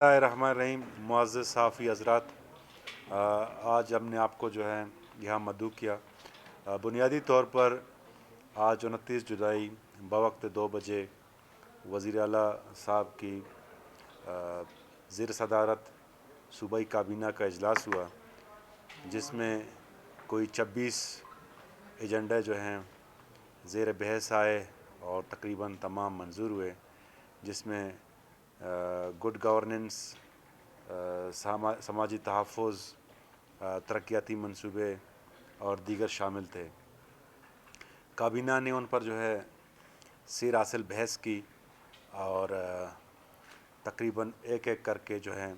الرحمن الرحیم، معزز صحافی حضرات، آج ہم نے آپ کو جو ہے یہاں مدعو کیا بنیادی طور پر آج 29 جولائی بوقت 2 بجے وزیر اعلیٰ صاحب کی زیر صدارت صوبائی کابینہ کا اجلاس ہوا، جس میں کوئی 26 ایجنڈے جو ہیں زیر بحث آئے اور تقریباً تمام منظور ہوئے، جس میں گڈ گورننس، سماجی تحفظ، ترقیاتی منصوبے اور دیگر شامل تھے۔ کابینہ نے ان پر جو ہے سیر حاصل بحث کی اور تقریباً ایک ایک کر کے جو ہیں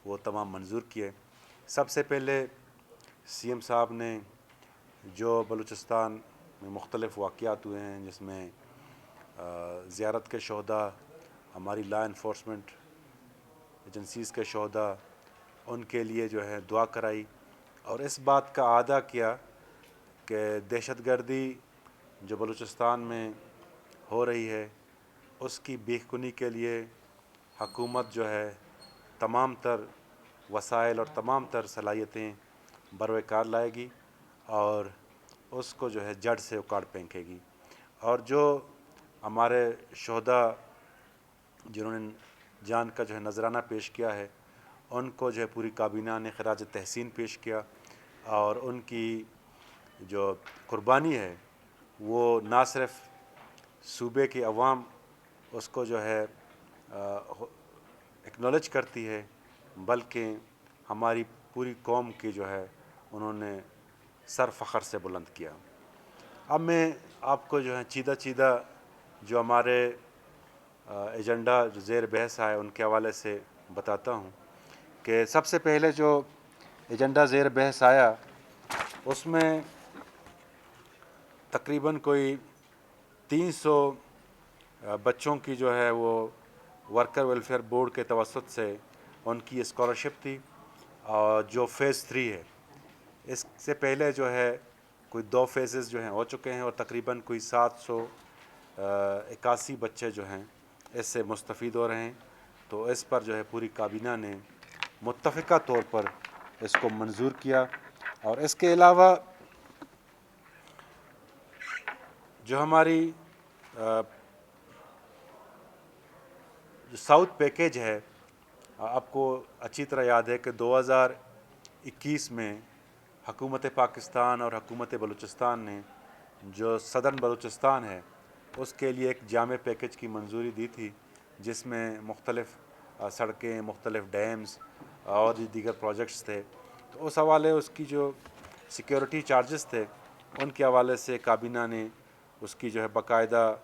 وہ تمام منظور کیے۔ سب سے پہلے سی ایم صاحب نے جو بلوچستان میں مختلف واقعات ہوئے ہیں، جس میں زیارت کے شہداء، ہماری لا انفورسمنٹ ایجنسیز کے شہداء، ان کے لیے جو ہے دعا کرائی اور اس بات کا اعادہ کیا کہ دہشت گردی جو بلوچستان میں ہو رہی ہے اس کی بیخ کنی کے لیے حکومت جو ہے تمام تر وسائل اور تمام تر صلاحیتیں بروئے کار لائے گی اور اس کو جو ہے جڑ سے اکاڑ پھینکے گی۔ اور جو ہمارے شہداء جنہوں نے جان کا جو ہے نذرانہ پیش کیا ہے، ان کو جو ہے پوری کابینہ نے خراج تحسین پیش کیا اور ان کی جو قربانی ہے وہ نہ صرف صوبے کے عوام اس کو جو ہے اکنالج کرتی ہے، بلکہ ہماری پوری قوم کی جو ہے انہوں نے سر فخر سے بلند کیا۔ اب میں آپ کو جو ہے چیدہ جو ہمارے ایجنڈا جو زیر بحث آئے ان کے حوالے سے بتاتا ہوں کہ سب سے پہلے جو ایجنڈا زیر بحث آیا اس میں تقریباً کوئی 300 بچوں کی جو ہے وہ ورکر ویلفیئر بورڈ کے توسط سے ان کی اسکالرشپ تھی، اور جو فیز 3 ہے، اس سے پہلے جو ہے کوئی 2 فیزز جو ہیں ہو چکے ہیں اور تقریباً کوئی 781 بچے جو ہیں اس سے مستفید ہو رہے ہیں۔ تو اس پر جو ہے پوری کابینہ نے متفقہ طور پر اس کو منظور کیا۔ اور اس کے علاوہ جو ہماری جو ساؤتھ پیکیج ہے، آپ کو اچھی طرح یاد ہے کہ 2021 میں حکومت پاکستان اور حکومت بلوچستان نے جو صدرن بلوچستان ہے اس کے لیے ایک جامع پیکیج کی منظوری دی تھی، جس میں مختلف سڑکیں، مختلف ڈیمز اور دیگر پروجیکٹس تھے۔ تو اس حوالے اس کی جو سیکیورٹی چارجز تھے ان کے حوالے سے کابینہ نے اس کی جو ہے باقاعدہ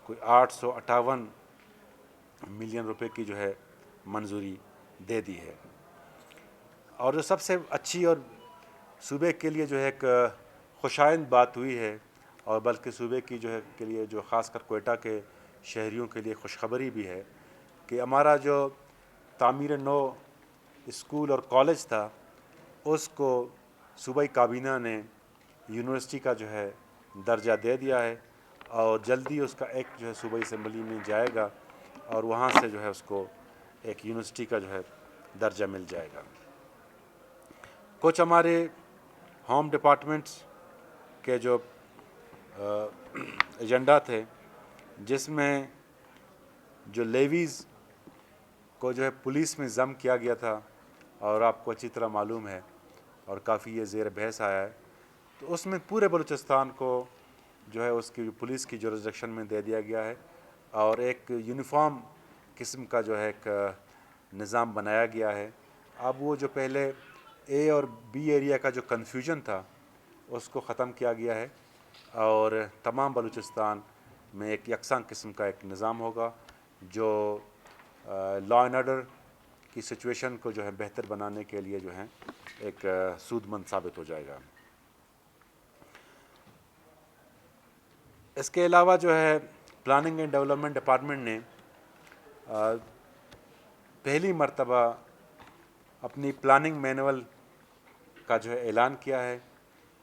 کوئی 858 ملین روپے کی جو ہے منظوری دے دی ہے۔ اور جو سب سے اچھی اور صوبے کے لیے جو ہے ایک خوشائند بات ہوئی ہے، اور بلکہ صوبے کی جو ہے کے لیے جو خاص کر کوئٹہ کے شہریوں کے لیے خوشخبری بھی ہے کہ ہمارا جو تعمیر نو اسکول اور کالج تھا اس کو صوبائی کابینہ نے یونیورسٹی کا جو ہے درجہ دے دیا ہے، اور جلدی اس کا ایک جو ہے صوبائی اسمبلی میں جائے گا اور وہاں سے جو ہے اس کو ایک یونیورسٹی کا جو ہے درجہ مل جائے گا۔ کچھ ہمارے ہوم ڈپارٹمنٹس کے جو ایجنڈا تھے، جس میں جو لیویز کو جو ہے پولیس میں ضم کیا گیا تھا، اور آپ کو اچھی طرح معلوم ہے اور کافی یہ زیر بحث آیا ہے، تو اس میں پورے بلوچستان کو جو ہے اس کی پولیس کی جورسڈکشن میں دے دیا گیا ہے، اور ایک یونیفارم قسم کا جو ہے ایک نظام بنایا گیا ہے۔ اب وہ جو پہلے اے اور بی ایریا کا جو کنفیوژن تھا اس کو ختم کیا گیا ہے، اور تمام بلوچستان میں ایک یکساں قسم کا ایک نظام ہوگا جو لا اینڈ آرڈر کی سچویشن کو جو ہے بہتر بنانے کے لیے جو ہے ایک سود مند ثابت ہو جائے گا۔ اس کے علاوہ جو ہے پلاننگ اینڈ ڈیولپمنٹ ڈپارٹمنٹ نے پہلی مرتبہ اپنی پلاننگ مینول کا جو ہے اعلان کیا ہے،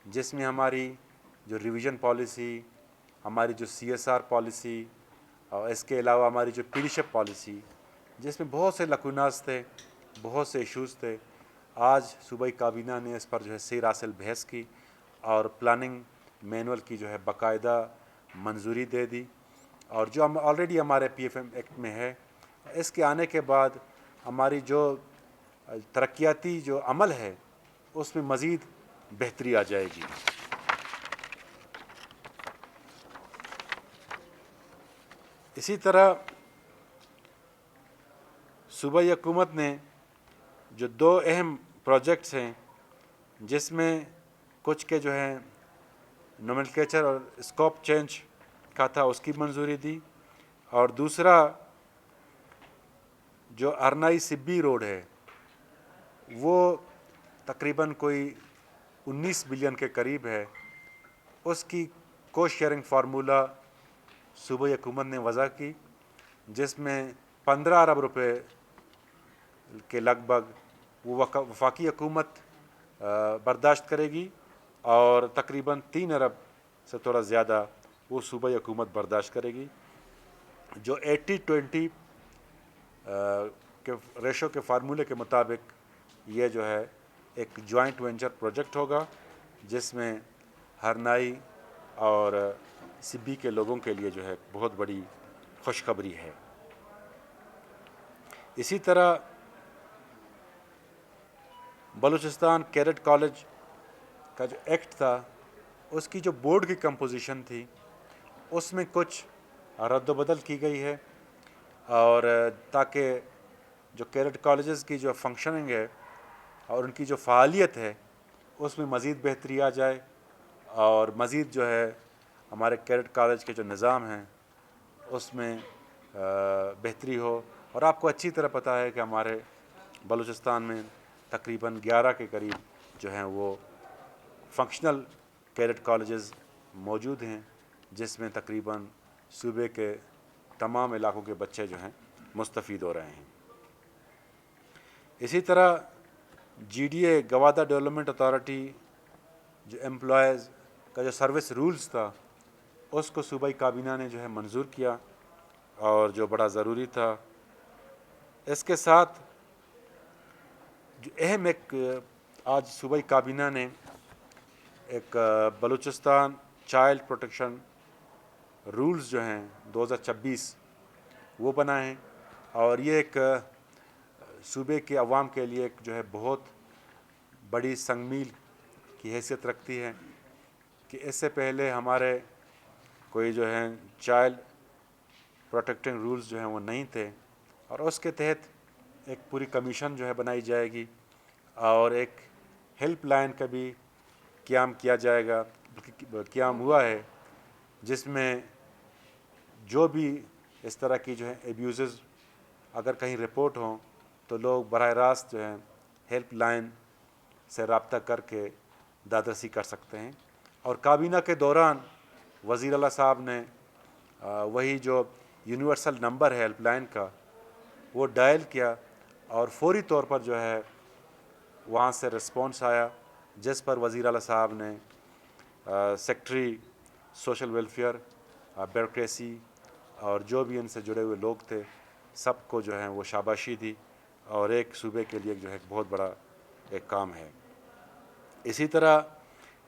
جس میں ہماری جو ریویژن پالیسی، ہماری جو CSR پالیسی، اور اس کے علاوہ ہماری جو پیڈیشپ پالیسی جس میں بہت سے لکوناز تھے، بہت سے ایشوز تھے۔ آج صوبائی کابینہ نے اس پر جو ہے سیر حاصل بحث کی اور پلاننگ مینول کی جو ہے باقاعدہ منظوری دے دی، اور جو ہم آلریڈی ہمارے پی ایف ایم ایکٹ میں ہے، اس کے آنے کے بعد ہماری جو ترقیاتی جو عمل ہے اس میں مزید بہتری آ جائے گی۔ اسی طرح صوبائی حکومت نے جو 2 اہم پروجیکٹس ہیں، جس میں کچھ کے جو ہے نومنکلیچر اور اسکوپ چینج کا تھا، اس کی منظوری دی، اور دوسرا جو ارنائی سبی روڈ ہے وہ تقریباً کوئی 19 بلین کے قریب ہے، اس کی کوسٹ شیئرنگ فارمولہ صوبائی حکومت نے وضع کی، جس میں 15 ارب روپے کے لگ بھگ وہ وفاقی حکومت برداشت کرے گی، اور تقریباً 3 ارب سے تھوڑا زیادہ وہ صوبائی حکومت برداشت کرے گی، جو 80-20 کے ریشو کے فارمولے کے مطابق یہ جو ہے ایک جوائنٹ وینچر پروجیکٹ ہوگا، جس میں ہرنائی اور سبی کے لوگوں کے لیے جو ہے بہت بڑی خوشخبری ہے۔ اسی طرح بلوچستان کیڈٹ کالج کا جو ایکٹ تھا، اس کی جو بورڈ کی کمپوزیشن تھی اس میں کچھ رد و بدل کی گئی ہے، اور تاکہ جو کیڈٹ کالجز کی جو فنکشننگ ہے اور ان کی جو فعالیت ہے اس میں مزید بہتری آ جائے، اور مزید جو ہے ہمارے کیڈٹ کالج کے جو نظام ہیں اس میں بہتری ہو۔ اور آپ کو اچھی طرح پتہ ہے کہ ہمارے بلوچستان میں تقریباً 11 کے قریب جو ہیں وہ فنکشنل کیڈٹ کالجز موجود ہیں، جس میں تقریباً صوبے کے تمام علاقوں کے بچے جو ہیں مستفید ہو رہے ہیں۔ اسی طرح G D A Gwadar development authority جو امپلائیز کا جو سروس رولز تھا اس کو صوبائی کابینہ نے جو ہے منظور کیا، اور جو بڑا ضروری تھا۔ اس کے ساتھ جو اہم ایک آج صوبائی کابینہ نے ایک بلوچستان چائلڈ پروٹیکشن رولز جو ہیں 2026 وہ بنائے ہیں، اور یہ ایک صوبے کے عوام کے لیے ایک جو ہے بہت بڑی سنگ میل کی حیثیت رکھتی ہے، کہ اس سے پہلے ہمارے کوئی جو ہیں چائلڈ پروٹیکٹنگ رولز جو ہیں وہ نہیں تھے، اور اس کے تحت ایک پوری کمیشن جو ہے بنائی جائے گی، اور ایک ہیلپ لائن کا بھی قیام کیا جائے گا، قیام ہوا ہے، جس میں جو بھی اس طرح کی جو ہے ایبیوزز اگر کہیں رپورٹ ہوں تو لوگ براہ راست جو ہے ہیلپ لائن سے رابطہ کر کے دادرسی کر سکتے ہیں۔ اور کابینہ کے دوران وزیر اعلیٰ صاحب نے وہی جو یونیورسل نمبر ہے ہیلپ لائن کا وہ ڈائل کیا، اور فوری طور پر جو ہے وہاں سے رسپانس آیا، جس پر وزیر اعلیٰ صاحب نے سیکٹری سوشل ویلفیئر، بیوروکریسی اور جو بھی ان سے جڑے ہوئے لوگ تھے سب کو جو ہے وہ شاباشی دی، اور ایک صوبے کے لیے جو ہے بہت بڑا ایک کام ہے۔ اسی طرح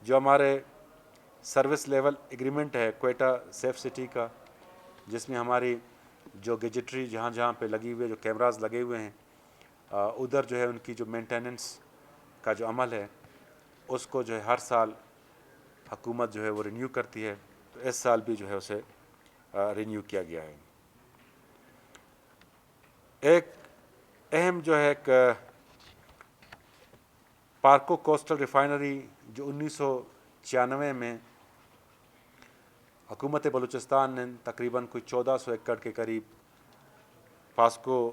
جو ہمارے سروس لیول ایگریمنٹ ہے کوئٹہ سیف سٹی کا، جس میں ہماری جو گیجٹری جہاں جہاں پہ لگی ہوئے جو کیمراز لگے ہوئے ہیں ادھر جو ہے ان کی جو مینٹیننس کا جو عمل ہے اس کو جو ہے ہر سال حکومت جو ہے وہ رینیو کرتی ہے، تو اس سال بھی جو ہے اسے رینیو کیا گیا ہے۔ ایک اہم جو ہے ایک پارکو کوسٹل ریفائنری جو 1996 میں حکومت بلوچستان نے تقریباً کوئی 1400 ایکڑ کے قریب پاسکو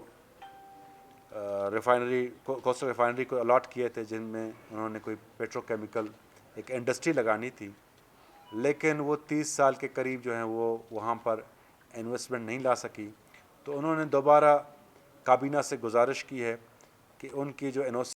ریفائنری کوسٹل ریفائنری کو الاٹ کیے تھے، جن میں انہوں نے کوئی پیٹرو کیمیکل ایک انڈسٹری لگانی تھی، لیکن وہ 30 سال کے قریب جو ہیں وہ وہاں پر انویسٹمنٹ نہیں لا سکی، تو انہوں نے دوبارہ کابینہ سے گزارش کی ہے کہ ان کی جو این او سی